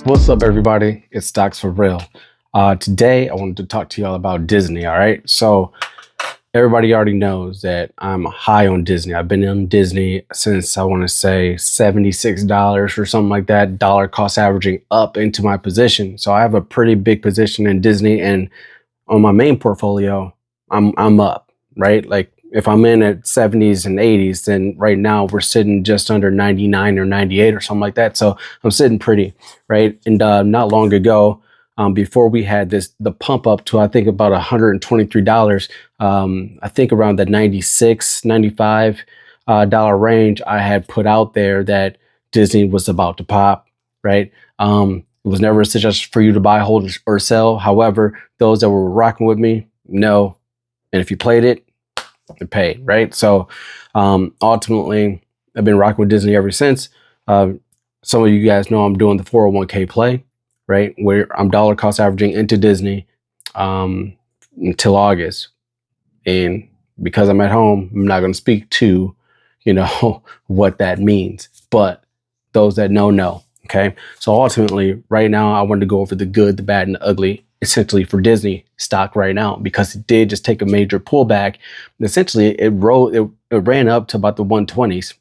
What's up, everybody? It's Stocks for Real. Today, I wanted to talk to y'all about Disney. All right. So, everybody already knows that I'm high on Disney. I've been on Disney since I want to say $76 or something like that, dollar cost averaging up into my position. So, I have a pretty big position in Disney, and on my main portfolio, I'm up, right? Like, if I'm in at 70s and 80s, then right now we're sitting just under 99 or 98 or something like that. So I'm sitting pretty, right? And not long ago, before we had the pump up to, I think, about $123, I think around the 96, 95 dollar range, I had put out there that Disney was about to pop, right? It was never a suggestion for you to buy, hold, or sell. However, those that were rocking with me, no. And if you played it, you paid, right? So ultimately, I've been rocking with Disney ever since. Some of you guys know I'm doing the 401k play, right? Where I'm dollar cost averaging into Disney until August. And because I'm at home, I'm not going to speak to, what that means. But those that know. Okay. So ultimately, right now, I wanted to go over the good, the bad, and the ugly, essentially, for Disney stock right now, because it did just take a major pullback. And essentially, it ran up to about the 120s.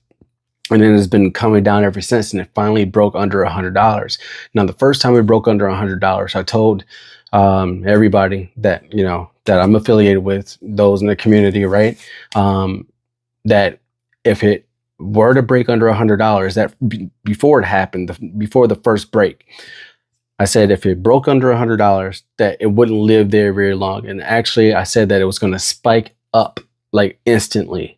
And then it's been coming down ever since, and it finally broke under $100. Now, the first time it broke under $100, I told everybody that, that I'm affiliated with, those in the community, right? That if it were to break under $100, that before it happened, before the first break, I said if it broke under $100, that it wouldn't live there very long. And actually, I said that it was going to spike up like instantly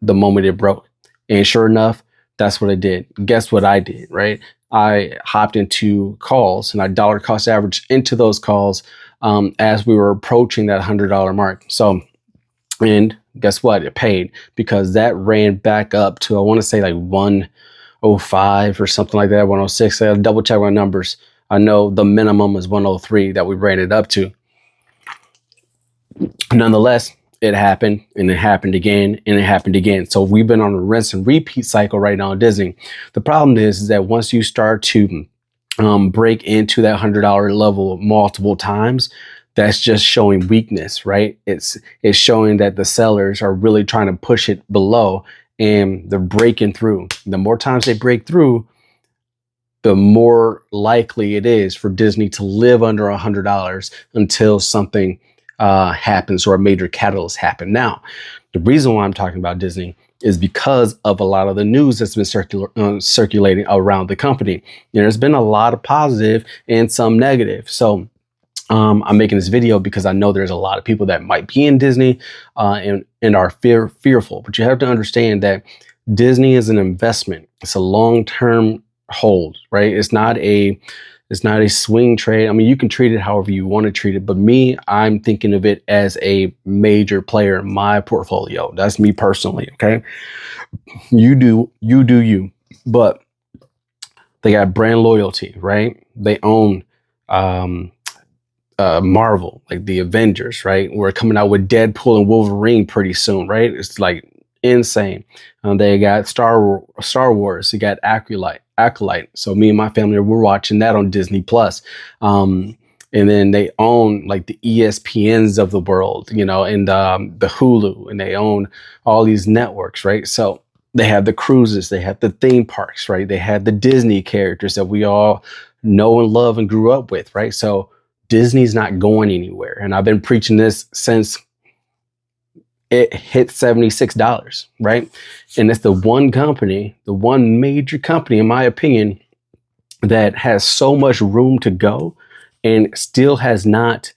the moment it broke. And sure enough, that's what it did. Guess what I did, right? I hopped into calls and I dollar cost averaged into those calls as we were approaching that $100 mark. So, and guess what? It paid, because that ran back up to, I want to say, like 105 or something like that, 106. I gotta double check my numbers. I know the minimum is 103 that we ran it up to. Nonetheless, it happened, and it happened again, and it happened again. So we've been on a rinse and repeat cycle right now in Disney. The problem is that once you start to break into that $100 level multiple times, that's just showing weakness, right? It's showing that the sellers are really trying to push it below, and they're breaking through. The more times they break through, the more likely it is for Disney to live under $100 until something happens or a major catalyst happen. Now, the reason why I'm talking about Disney is because of a lot of the news that's been circulating around the company. There's been a lot of positive and some negative. So I'm making this video because I know there's a lot of people that might be in Disney and are fearful. But you have to understand that Disney is an investment. It's a long-term hold, right? It's not a swing trade. I mean, you can treat it however you want to treat it, but me, I'm thinking of it as a major player in my portfolio. That's me personally. Okay. You do you, but they got brand loyalty, right? They own, Marvel, like the Avengers, right? We're coming out with Deadpool and Wolverine pretty soon, right? It's like insane. They got Star Wars. You got Acolyte. So me and my family, we're watching that on Disney Plus. And then they own like the ESPNs of the world, and the Hulu, and they own all these networks, right? So they have the cruises, they have the theme parks, right? They have the Disney characters that we all know and love and grew up with, right? So Disney's not going anywhere. And I've been preaching this since it hit $76, right? And it's the one company, the one major company, in my opinion, that has so much room to go and still has not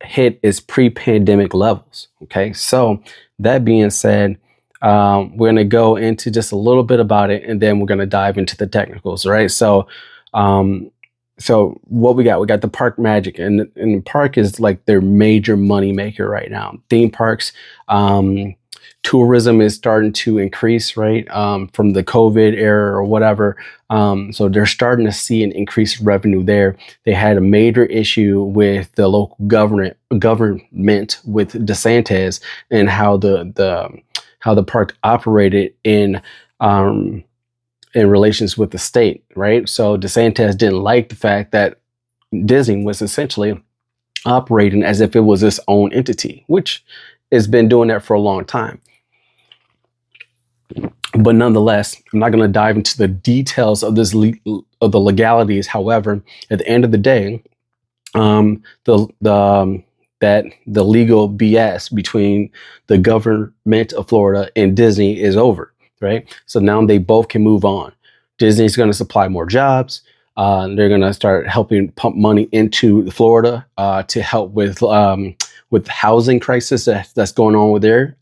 hit its pre-pandemic levels. Okay. So that being said, we're going to go into just a little bit about it, and then we're going to dive into the technicals, right? So what we got the Park Magic, and the park is like their major money maker right now. Theme parks, tourism is starting to increase, right? From the COVID era or whatever. So they're starting to see an increased revenue there. They had a major issue with the local government with DeSantis, and how the park operated in in relations with the state, right? So DeSantis didn't like the fact that Disney was essentially operating as if it was its own entity, which has been doing that for a long time. But nonetheless, I'm not going to dive into the details of this of the legalities. However, at the end of the day, that the legal BS between the government of Florida and Disney is over, right? So now they both can move on. Disney's going to supply more jobs. They're going to start helping pump money into Florida to help with the housing crisis that's going on there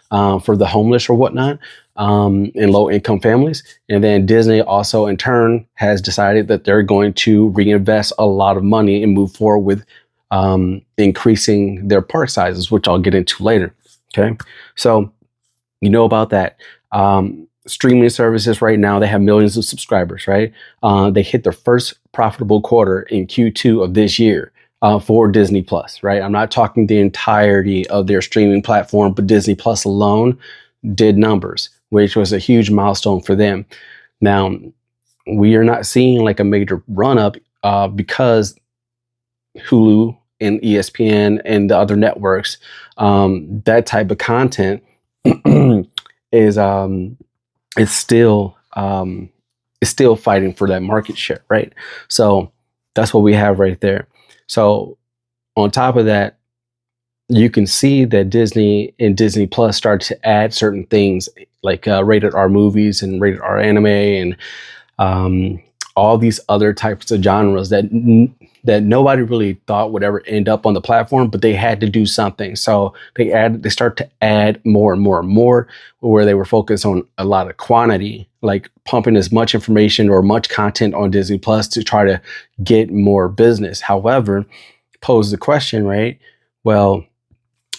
for the homeless or whatnot, in low income families. And then Disney also in turn has decided that they're going to reinvest a lot of money and move forward with increasing their park sizes, which I'll get into later. Okay. So you know about that. Streaming services right now, they have millions of subscribers, right? They hit their first profitable quarter in Q2 of this year for Disney Plus, right? I'm not talking the entirety of their streaming platform, but Disney Plus alone did numbers, which was a huge milestone for them. Now, we are not seeing like a major run up because Hulu and ESPN and the other networks, that type of content is it's still fighting for that market share, right? So that's what we have right there. So on top of that, you can see that Disney and Disney Plus started to add certain things like rated R movies and rated R anime and all these other types of genres that nobody really thought would ever end up on the platform, but they had to do something. So they start to add more and more and more, where they were focused on a lot of quantity, like pumping as much information or much content on Disney Plus to try to get more business. However, pose the question, right? Well,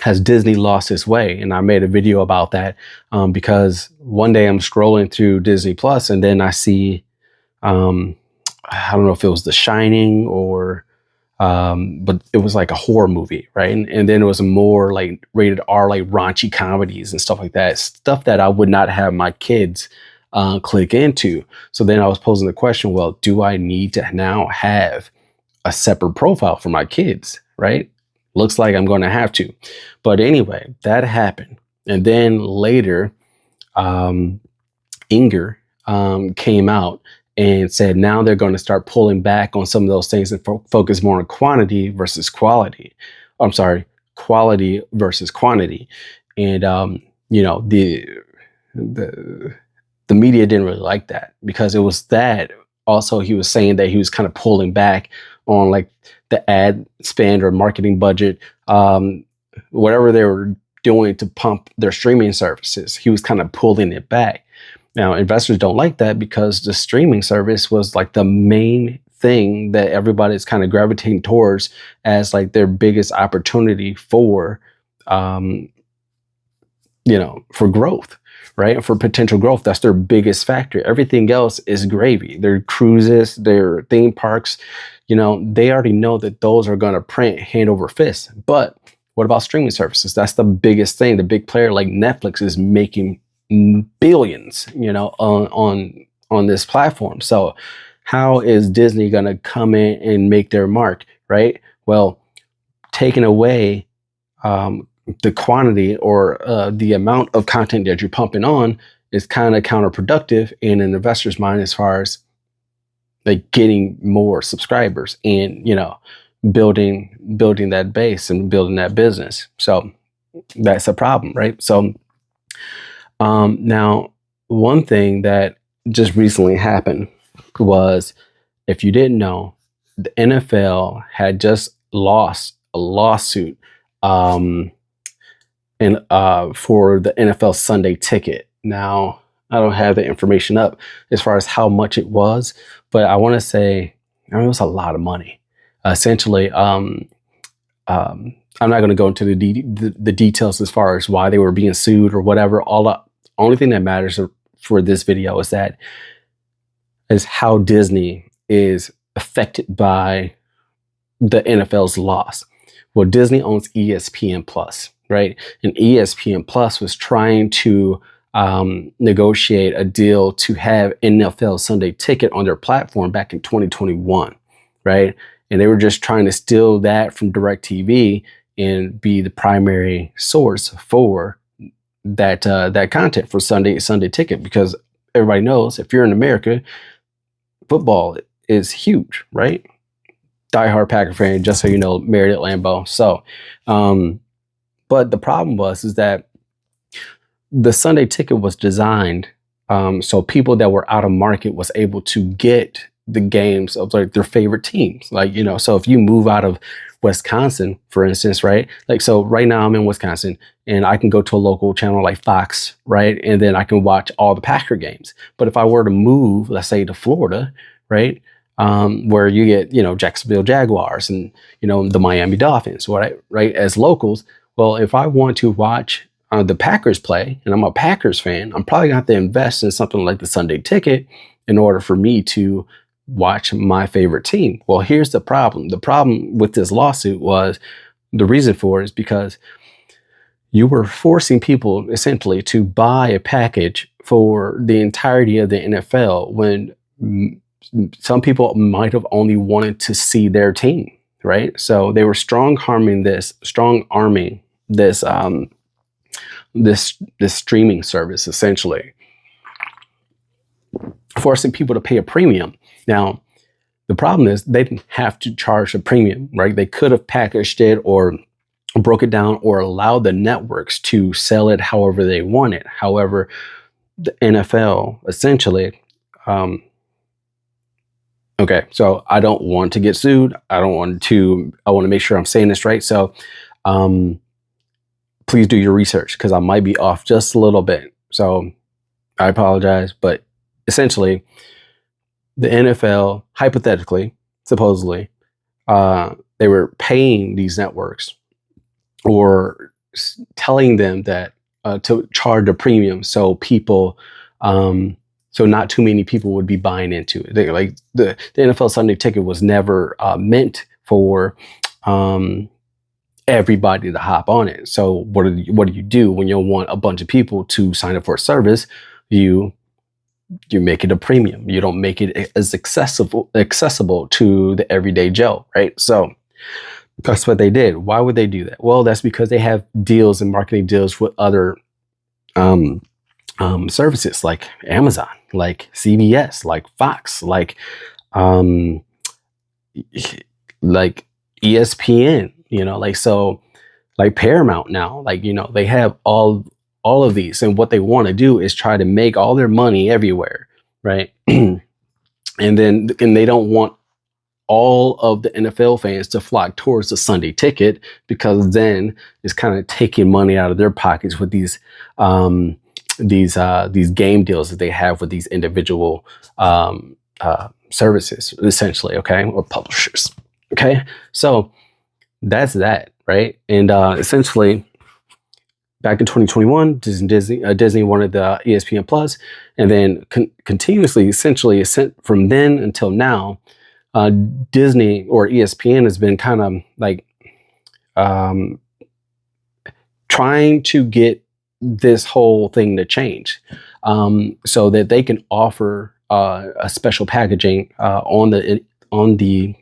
has Disney lost its way? And I made a video about that because one day I'm scrolling through Disney Plus and then I see, I don't know if it was The Shining or, but it was like a horror movie, right? And then it was more like rated R, like raunchy comedies and stuff like that, stuff that I would not have my kids click into. So then I was posing the question, well, do I need to now have a separate profile for my kids, right? Looks like I'm going to have to. But anyway, that happened. And then later, Inger came out and said now they're going to start pulling back on some of those things and focus more on quantity versus quality. I'm sorry, quality versus quantity. And, you know, the media didn't really like that because it was that. Also, he was saying that he was kind of pulling back on like the ad spend or marketing budget, whatever they were doing to pump their streaming services. He was kind of pulling it back. Now, investors don't like that because the streaming service was like the main thing that everybody's kind of gravitating towards as like their biggest opportunity for, for growth, right? For potential growth. That's their biggest factor. Everything else is gravy. Their cruises, their theme parks, they already know that those are going to print hand over fist. But what about streaming services? That's the biggest thing. The big player like Netflix is making billions, on this platform. So how is Disney going to come in and make their mark, right? Well, taking away the quantity or the amount of content that you're pumping on is kind of counterproductive in an investor's mind as far as like getting more subscribers and, building that base and building that business. So that's a problem, right? So now, one thing that just recently happened was, if you didn't know, the NFL had just lost a lawsuit for the NFL Sunday ticket. Now, I don't have the information up as far as how much it was, but I want to say, it was a lot of money. Essentially, I'm not going to go into the details as far as why they were being sued or whatever. Only thing that matters for this video is how Disney is affected by the NFL's loss. Well, Disney owns ESPN Plus, right? And ESPN Plus was trying to negotiate a deal to have NFL Sunday Ticket on their platform back in 2021, right? And they were just trying to steal that from DirecTV and be the primary source for that content for Sunday Ticket, because everybody knows if you're in America, football is huge, right? Diehard Packer fan, just so you know, married at Lambeau. So, but the problem is that the Sunday Ticket was designed so people that were out of market was able to get the games of like their favorite teams. Like, you know, so if you move out of Wisconsin, for instance, right? Like, so right now I'm in Wisconsin and I can go to a local channel like Fox, right? And then I can watch all the Packer games. But if I were to move, let's say to Florida, right? Where you get, you know, Jacksonville Jaguars and, you know, the Miami Dolphins, right? As locals. Well, if I want to watch the Packers play and I'm a Packers fan, I'm probably going to have to invest in something like the Sunday Ticket in order for me to watch my favorite team. Well, here's the problem. The problem with this lawsuit was, the reason for it is because you were forcing people essentially to buy a package for the entirety of the NFL when some people might have only wanted to see their team, right? So they were strong arming this streaming service, essentially forcing people to pay a premium. Now, the problem is they didn't have to charge a premium, right? They could have packaged it or broke it down or allowed the networks to sell it however they want it. However, the NFL essentially, okay, so I don't want to get sued. I want to make sure I'm saying this right. So please do your research because I might be off just a little bit. So I apologize, but essentially, the NFL, hypothetically, supposedly, they were paying these networks or telling them that to charge a premium so people, so not too many people would be buying into it. The NFL Sunday Ticket was never meant for everybody to hop on it. So what do you do when you want a bunch of people to sign up for a service? You make it a premium. You don't make it as accessible to the everyday Joe, right? So that's what they did. Why would they do that? Well, that's because they have deals and marketing deals with other services like Amazon, like CBS, like Fox, like ESPN, you know, like Paramount now, like, you know, they have all of these, and what they want to do is try to make all their money everywhere, right? and they don't want all of the NFL fans to flock towards the Sunday Ticket, because then it's kind of taking money out of their pockets with these game deals that they have with these individual services, essentially, okay, or publishers, okay. So that's that, right? And essentially, back in 2021, Disney wanted the ESPN Plus, and then continuously, essentially, from then until now, Disney or ESPN has been kind of like trying to get this whole thing to change, so that they can offer a special packaging on the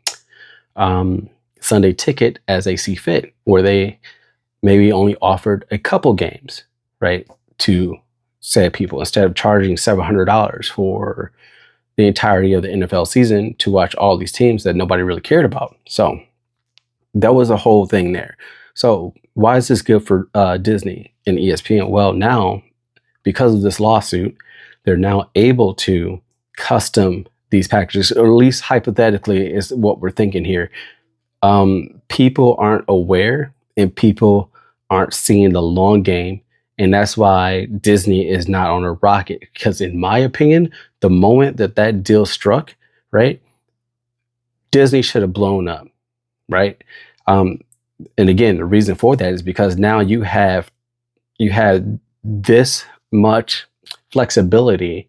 Sunday Ticket as they see fit, where they maybe only offered a couple games, right, to said people, instead of charging $700 for the entirety of the NFL season to watch all these teams that nobody really cared about. So that was a whole thing there. So why is this good for Disney and ESPN? Well, now, because of this lawsuit, they're now able to custom these packages, or at least hypothetically is what we're thinking here. People aren't aware and people aren't seeing the long game. And that's why Disney is not on a rocket. Because in my opinion, the moment that deal struck, right, Disney should have blown up, right? And again, the reason for that is because now you had this much flexibility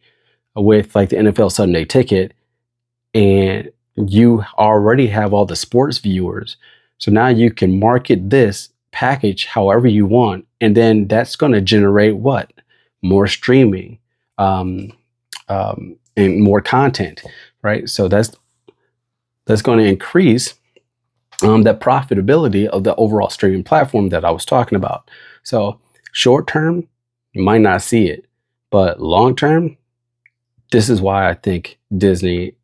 with like the NFL Sunday Ticket, and you already have all the sports viewers. So now you can market this package however you want, and then that's going to generate what? more streaming, and more content, right? So that's going to increase that profitability of the overall streaming platform that I was talking about. So short term, you might not see it, but long term, this is why I think Disney,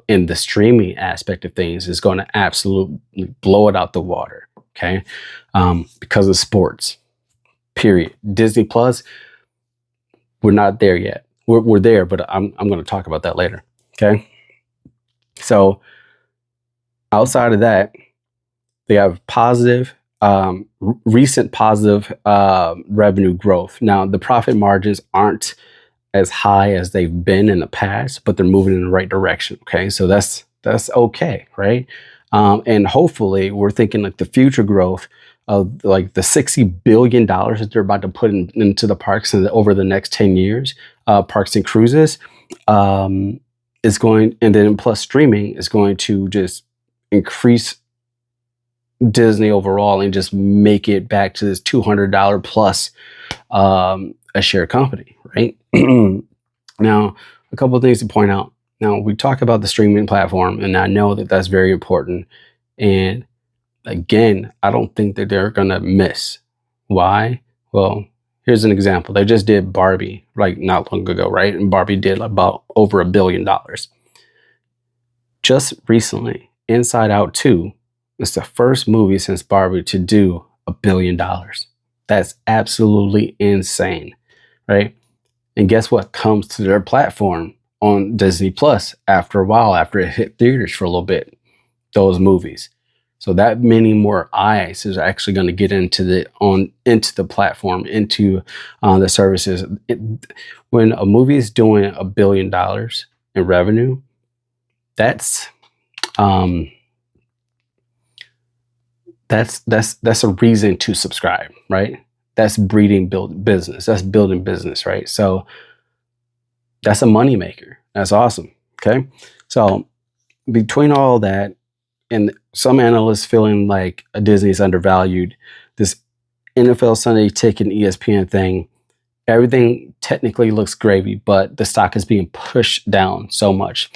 in the streaming aspect of things, is going to absolutely blow it out the water. Okay, because of sports. Period. Disney Plus, we're not there yet. We're there, but I'm going to talk about that later. Okay, so outside of that, they have positive, recent positive revenue growth. Now, the profit margins aren't as high as they've been in the past, but they're moving in the right direction. Okay, so that's okay, right? And hopefully, we're thinking like the future growth of like the $60 billion that they're about to put into the parks over the next 10 years, parks and cruises, is going, and then plus streaming is going to just increase Disney overall and just make it back to this $200 plus a share company, right? Now, a couple of things to point out. Now, we talk about the streaming platform, and I know that that's very important. And again, I don't think that they're going to miss. Why? Well, here's an example. They just did Barbie, like not long ago, right? And Barbie did about over $1 billion. Just recently, Inside Out 2 is the first movie since Barbie to do $1 billion. That's absolutely insane, right? And guess what comes to their platform on Disney Plus after a while, after it hit theaters for a little bit? Those movies. So that many more eyes is actually going to get into the platform, into the services. When a movie is doing $1 billion in revenue, that's a reason to subscribe, right? That's building business, right? So that's a moneymaker. That's awesome. Okay. So between all that, and some analysts feeling like Disney is undervalued, this NFL Sunday Ticket and ESPN thing, everything technically looks gravy, but the stock is being pushed down so much.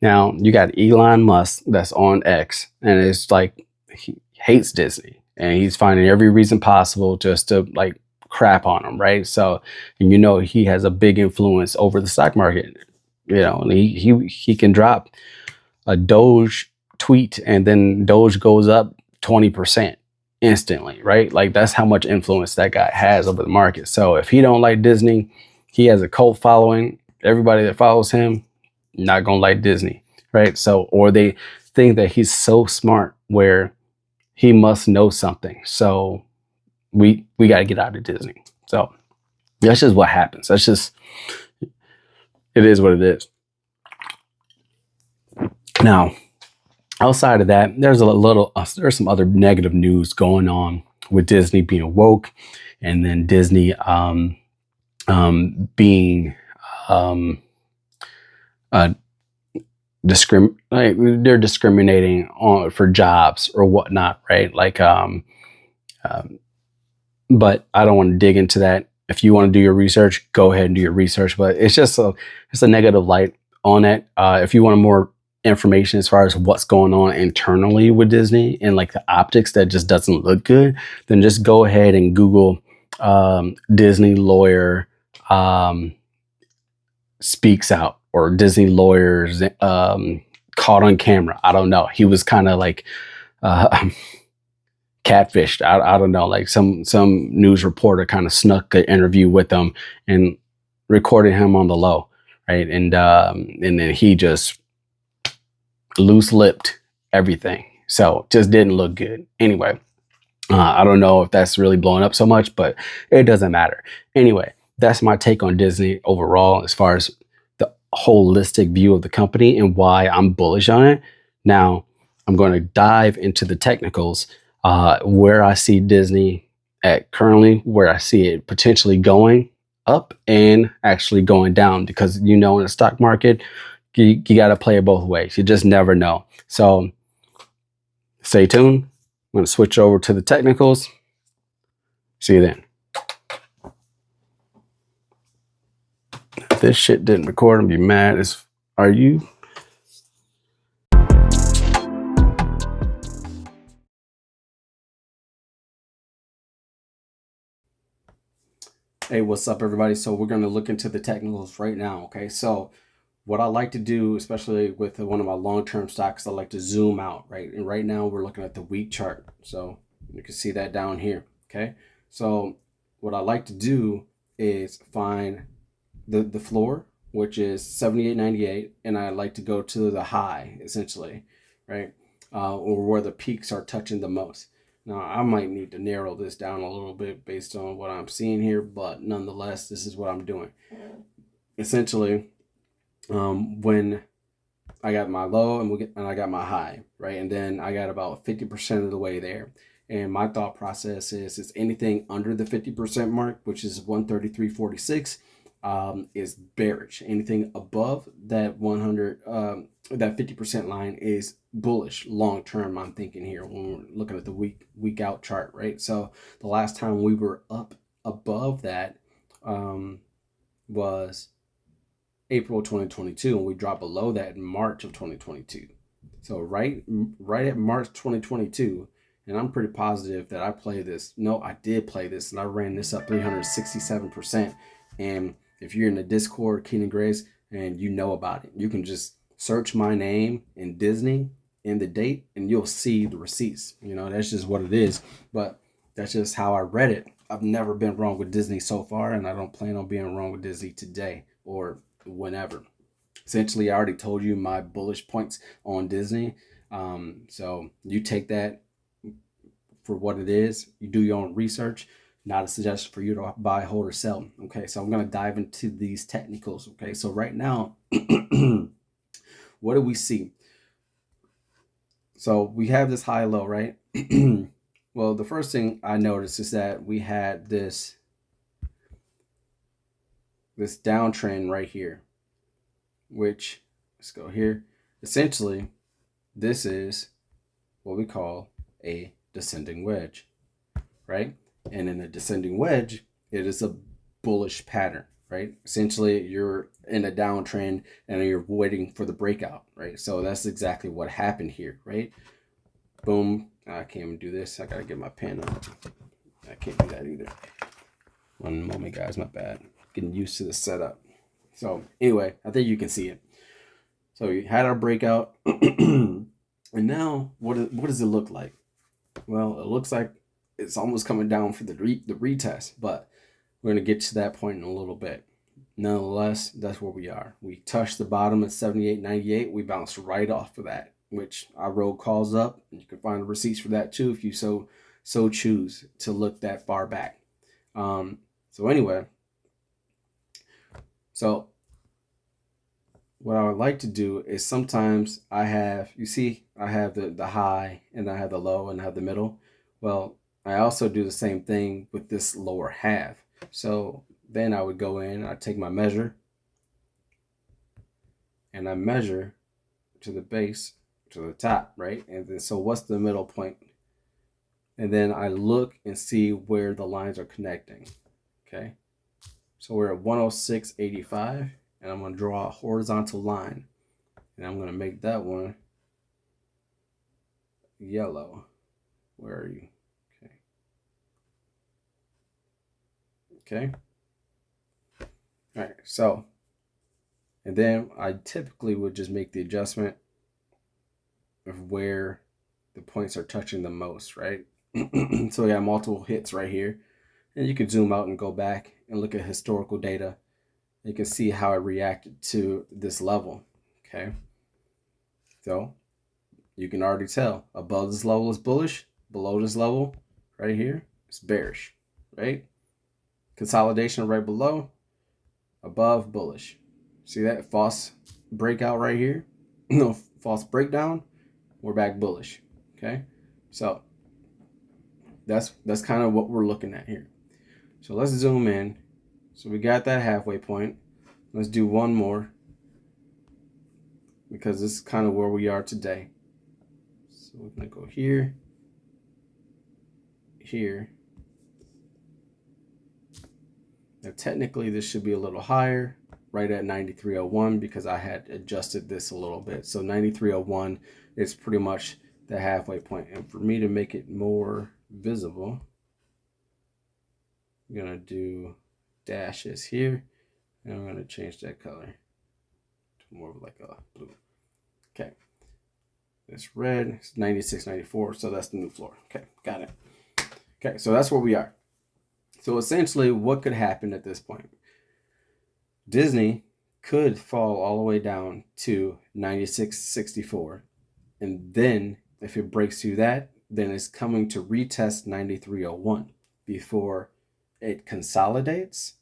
Now, you got Elon Musk that's on X, and it's like he hates Disney, and he's finding every reason possible just to like crap on him, right? So, and he has a big influence over the stock market. And he can drop a Doge tweet, and then Doge goes up 20% instantly, right? Like that's how much influence that guy has over the market. So if he don't like Disney, he has a cult following. Everybody that follows him not gonna like Disney, right? So, or they think that he's so smart where he must know something. So we got to get out of Disney. So that's just what happens. It is what it is. Now, outside of that, there's some other negative news going on with Disney being woke, and then Disney being they're discriminating for jobs or whatnot, right? Like, but I don't want to dig into that. If you want to do your research, go ahead and do your research. But it's just a negative light on it. If you want more information as far as what's going on internally with Disney and like the optics that just doesn't look good, then just go ahead and Google Disney lawyer speaks out, or Disney lawyers caught on camera. I don't know. He was kind of like catfished. I don't know. Like some news reporter kind of snuck an interview with them and recorded him on the low, right? And then he just loose-lipped everything. So just didn't look good. Anyway, I don't know if that's really blowing up so much, but it doesn't matter. Anyway, that's my take on Disney overall as far as the holistic view of the company and why I'm bullish on it. Now, I'm going to dive into the technicals, where I see Disney at currently, where I see it potentially going up and actually going down, because in the stock market, you got to play it both ways. You just never know. So stay tuned. I'm going to switch over to the technicals. See you then. If this shit didn't record and be mad as are you? Hey, what's up, everybody? So we're going to look into the technicals right now. Okay, so what I like to do, especially with one of my long-term stocks, I like to zoom out, right? And right now we're looking at the week chart. So you can see that down here. Okay, so what I like to do is find the floor, which is 78.98, and I like to go to the high, essentially, right? Or where the peaks are touching the most. Now, I might need to narrow this down a little bit based on what I'm seeing here, but nonetheless, this is what I'm doing. Essentially, when I got my low and I got my high, right? And then I got about 50% of the way there. And my thought process is anything under the 50% mark, which is 133.46, is bearish. Anything above that 100, that 50% line is bullish long term. I'm thinking here when we're looking at the week out chart, right? So the last time we were up above that was April 2022, and we dropped below that in March of 2022. So right at March 2022, and I'm pretty positive that I played this. No, I did play this, and I ran this up 367%. And if you're in the Discord, Keenan Grace, and you know about it, you can just search my name in Disney and the date, and you'll see the receipts. You know, that's just what it is. But that's just how I read it. I've never been wrong with Disney so far, and I don't plan on being wrong with Disney today or whenever. Essentially, I already told you my bullish points on Disney. So you take that for what it is. You do your own research. Not a suggestion for you to buy, hold, or sell. Okay, so I'm going to dive into these technicals. Okay, so right now, what do we see? So we have this high low, right? Well, the first thing I noticed is that we had this downtrend right here, which, let's go here. Essentially, this is what we call a descending wedge, right? And in a descending wedge, it is a bullish pattern, right? Essentially, you're in a downtrend and you're waiting for the breakout, right? So that's exactly what happened here, right? Boom. I can't even do this. I gotta get my pen up. I can't do that either. One moment, guys. My bad. Getting used to the setup. So anyway, I think you can see it. So we had our breakout. And now, what does it look like? Well, it looks like it's almost coming down for the retest, but we're going to get to that point in a little bit. Nonetheless, that's where we are. We touched the bottom at 78.98. We bounced right off of that, which I wrote calls up. You can find the receipts for that too if you so choose to look that far back. So anyway, so what I would like to do is sometimes I have, you see, I have the high and I have the low and I have the middle. Well, I also do the same thing with this lower half. So then I would go in, I take my measure and I measure to the base, to the top, right? And then, so what's the middle point? And then I look and see where the lines are connecting, okay? So we're at 106.85 and I'm gonna draw a horizontal line and I'm gonna make that one yellow. Where are you? Okay. Okay. All right. So, and then I typically would just make the adjustment of where the points are touching the most, right? So we have multiple hits right here. And you can zoom out and go back and look at historical data. You can see how it reacted to this level. Okay. So you can already tell above this level is bullish, below this level right here is bearish, right? Consolidation right below, above bullish. See that false breakout right here? No, false breakdown. We're back bullish. Okay, so that's kind of what we're looking at here. So let's zoom in. So we got that halfway point. Let's do one more because this is kind of where we are today. So we're gonna go here, here. Now technically this should be a little higher, right at 93.01 because I had adjusted this a little bit. So 93.01 is pretty much the halfway point. And for me to make it more visible, I'm going to do dashes here, and I'm going to change that color to more of like a blue. Okay. This red is 96, 94, so that's the new floor. Okay, got it. Okay, so that's where we are. So essentially, what could happen at this point? Disney could fall all the way down to 96.64, and then if it breaks through that, then it's coming to retest 93.01 before it consolidates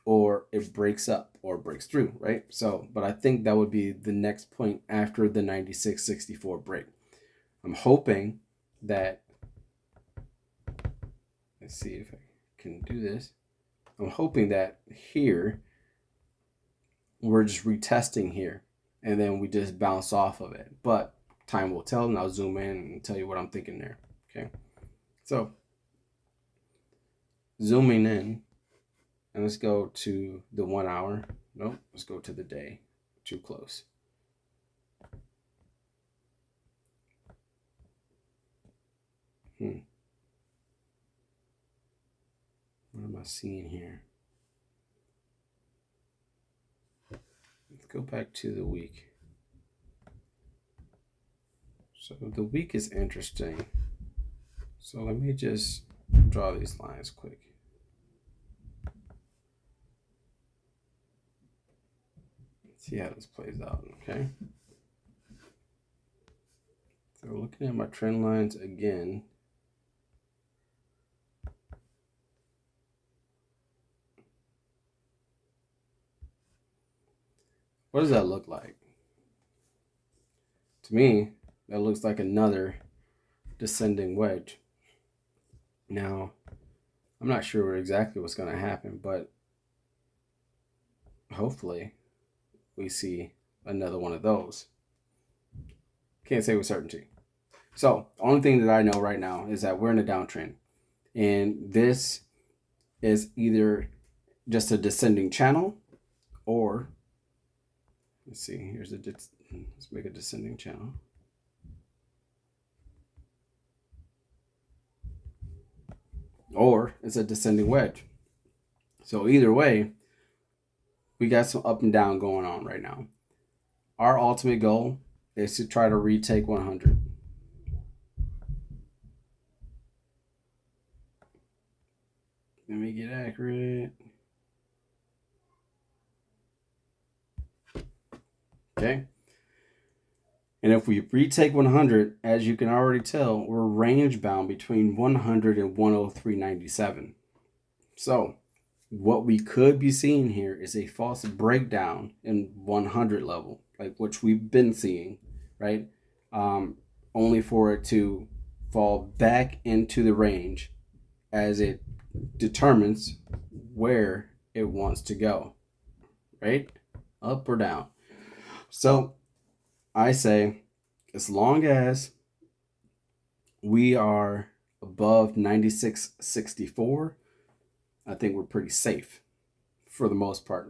or it breaks up or breaks through, right? So, but I think that would be the next point after the 96.64 break. I'm hoping that, let's see if I can do this. I'm hoping that here, we're just retesting here, and then we just bounce off of it. But time will tell, and I'll zoom in and tell you what I'm thinking there. Okay, so zooming in, and let's go to the 1 hour. Nope, let's go to the day. Too close. What am I seeing here? Let's go back to the week. So the week is interesting. So let me just draw these lines quick. Let's see how this plays out, okay? So looking at my trend lines again. What does that look like? To me, that looks like another descending wedge. Now, I'm not sure exactly what's going to happen, but hopefully we see another one of those. Can't say with certainty. So, the only thing that I know right now is that we're in a downtrend. And this is either just a descending channel or, let's see, let's make a descending channel. Or it's a descending wedge. So either way, we got some up and down going on right now. Our ultimate goal is to try to retake 100. Let me get accurate. Okay. And if we retake 100, as you can already tell, we're range bound between 100 and 103.97. So what we could be seeing here is a false breakdown in 100 level, like which we've been seeing, right? Only for it to fall back into the range as it determines where it wants to go, right? Up or down. So I say, as long as we are above 96.64, I think we're pretty safe for the most part.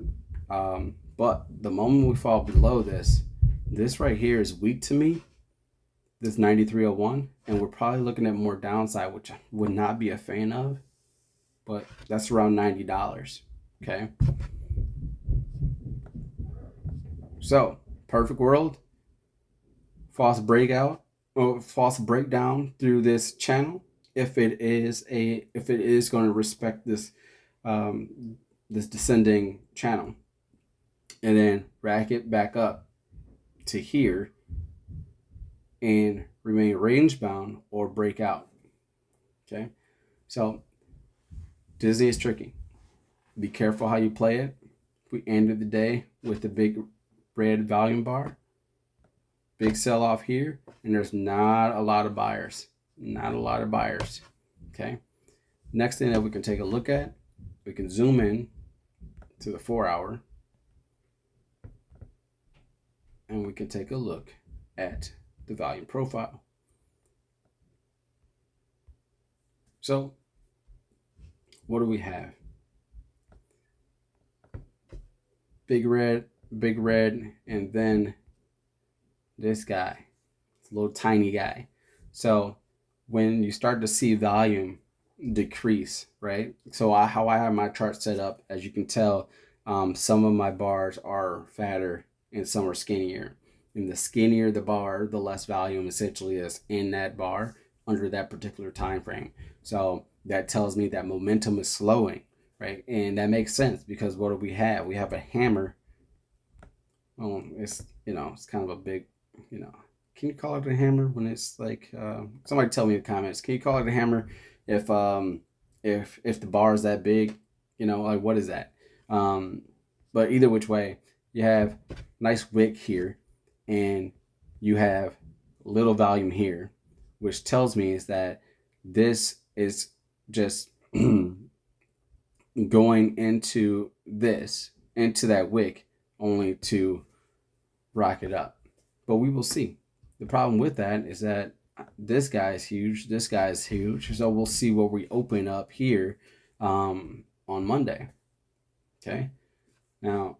But the moment we fall below this right here is weak to me, this 93.01, and we're probably looking at more downside, which I would not be a fan of, but that's around $90. Okay. So, perfect world, false breakout or false breakdown through this channel. If it is going to respect this this descending channel, and then rack it back up to here and remain range bound or break out. Okay, so Disney is tricky. Be careful how you play it. We ended the day with the big red volume bar, big sell off here, and there's not a lot of buyers. Not a lot of buyers. Okay. Next thing that we can take a look at, we can zoom in to the 4 hour, and we can take a look at the volume profile. So what do we have? big red, and then this guy, it's a little tiny guy. So when you start to see volume decrease, right? So how I have my chart set up, as you can tell, some of my bars are fatter and some are skinnier. And the skinnier the bar, the less volume essentially is in that bar under that particular time frame. So that tells me that momentum is slowing, right? And that makes sense because what do we have? We have a hammer. It's it's kind of a big, you know. Can you call it a hammer when it's like somebody tell me in the comments? Can you call it a hammer if if the bar is that big? Like what is that? Um, but either which way, you have nice wick here, and you have little volume here, which tells me is that this is just going into that wick only to rock it up. But we will see. The problem with that is that this guy is huge. This guy is huge. So we'll see where we open up here on Monday. Okay. Now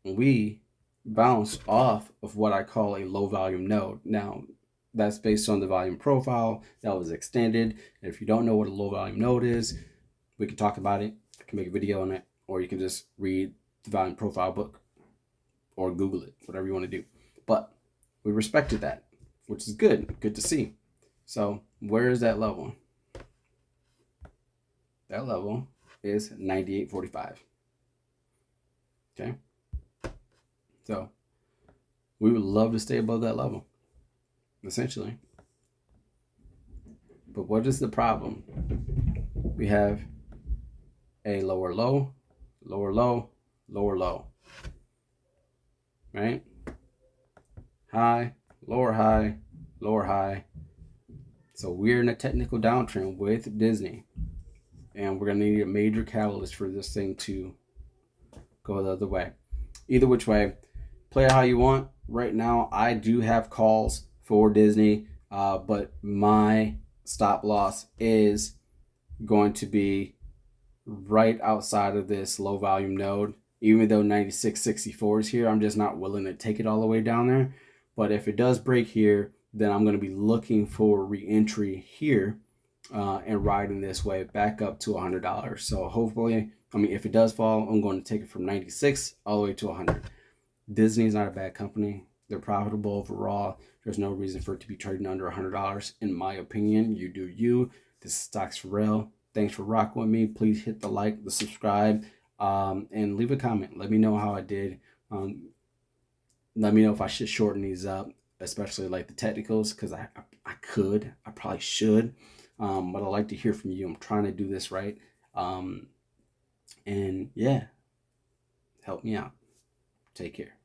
we bounced off of what I call a low volume node. Now that's based on the volume profile that was extended. And if you don't know what a low volume node is, we can talk about it. I can make a video on it, or you can just read the volume profile book or Google it, whatever you want to do. But we respected that, which is good. Good to see. So where is that level? That level is 98.45. Okay. So we would love to stay above that level, essentially. But what is the problem? We have a lower low, lower low, lower low. Right? High, lower high, lower high. So we're in a technical downtrend with Disney. And we're going to need a major catalyst for this thing to go the other way. Either which way, play it how you want. Right now, I do have calls for Disney, but my stop loss is going to be right outside of this low volume node. Even though 96.64 is here, I'm just not willing to take it all the way down there. But if it does break here, then I'm going to be looking for re-entry here and riding this way back up to $100. So hopefully, if it does fall, I'm going to take it from 96 all the way to 100. Disney's not a bad company. They're profitable overall. There's no reason for it to be trading under $100, in my opinion. You do you. This is Stocks for Real. Thanks for rocking with me. Please hit the like, the subscribe, and leave a comment. Let me know how I did. Let me know if I should shorten these up, especially like the technicals, because I probably should. But I'd like to hear from you. I'm trying to do this right. And yeah, help me out. Take care.